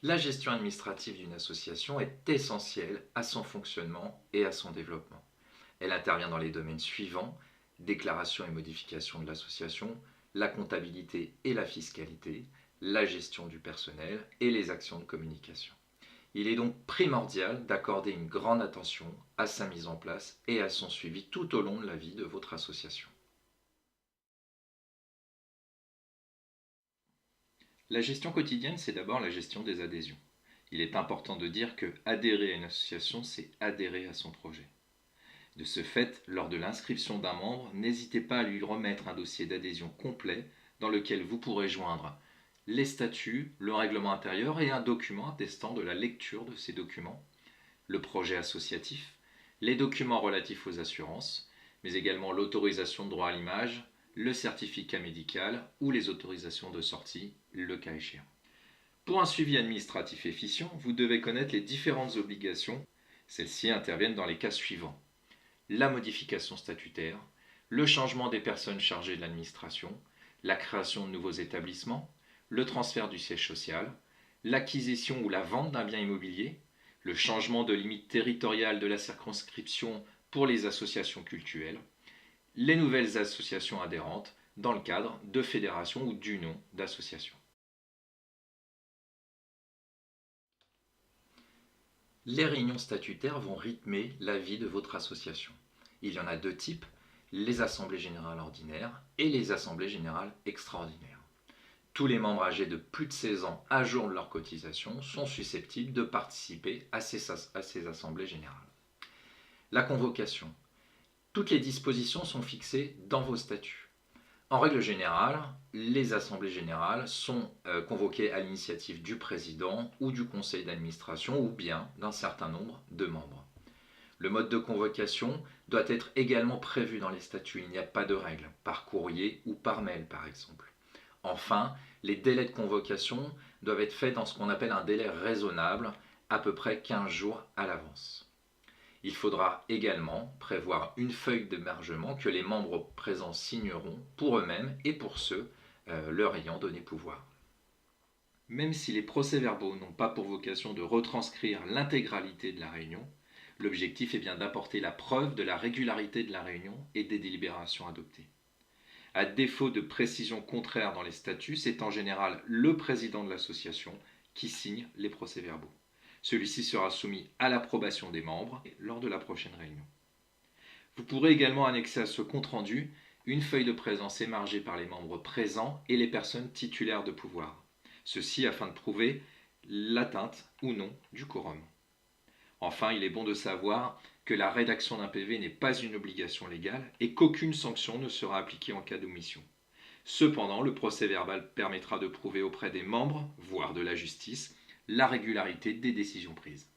La gestion administrative d'une association est essentielle à son fonctionnement et à son développement. Elle intervient dans les domaines suivants: déclaration et modification de l'association, la comptabilité et la fiscalité, la gestion du personnel et les actions de communication. Il est donc primordial d'accorder une grande attention à sa mise en place et à son suivi tout au long de la vie de votre association. La gestion quotidienne, c'est d'abord la gestion des adhésions. Il est important de dire que adhérer à une association, c'est adhérer à son projet. De ce fait, lors de l'inscription d'un membre, n'hésitez pas à lui remettre un dossier d'adhésion complet dans lequel vous pourrez joindre les statuts, le règlement intérieur et un document attestant de la lecture de ces documents, le projet associatif, les documents relatifs aux assurances, mais également l'autorisation de droit à l'image, le certificat médical ou les autorisations de sortie, le cas échéant. Pour un suivi administratif efficient, vous devez connaître les différentes obligations. Celles-ci interviennent dans les cas suivants: la modification statutaire, le changement des personnes chargées de l'administration, la création de nouveaux établissements, le transfert du siège social, l'acquisition ou la vente d'un bien immobilier, le changement de limite territoriale de la circonscription pour les associations cultuelles, les nouvelles associations adhérentes dans le cadre de fédérations ou d'unions d'associations. Les réunions statutaires vont rythmer la vie de votre association. Il y en a deux types: les assemblées générales ordinaires et les assemblées générales extraordinaires. Tous les membres âgés de plus de 16 ans à jour de leur cotisation sont susceptibles de participer à ces assemblées générales. La convocation. Toutes les dispositions sont fixées dans vos statuts. En règle générale, les assemblées générales sont convoquées à l'initiative du président ou du conseil d'administration ou bien d'un certain nombre de membres. Le mode de convocation doit être également prévu dans les statuts. Il n'y a pas de règle, par courrier ou par mail par exemple. Enfin, les délais de convocation doivent être faits dans ce qu'on appelle un délai raisonnable, à peu près 15 jours à l'avance. Il faudra également prévoir une feuille d'émargement que les membres présents signeront pour eux-mêmes et pour ceux leur ayant donné pouvoir. Même si les procès-verbaux n'ont pas pour vocation de retranscrire l'intégralité de la réunion, l'objectif est bien d'apporter la preuve de la régularité de la réunion et des délibérations adoptées. À défaut de précision contraire dans les statuts, c'est en général le président de l'association qui signe les procès-verbaux. Celui-ci sera soumis à l'approbation des membres lors de la prochaine réunion. Vous pourrez également annexer à ce compte-rendu une feuille de présence émargée par les membres présents et les personnes titulaires de pouvoir. Ceci afin de prouver l'atteinte ou non du quorum. Enfin, il est bon de savoir que la rédaction d'un PV n'est pas une obligation légale et qu'aucune sanction ne sera appliquée en cas d'omission. Cependant, le procès-verbal permettra de prouver auprès des membres, voire de la justice, la régularité des décisions prises.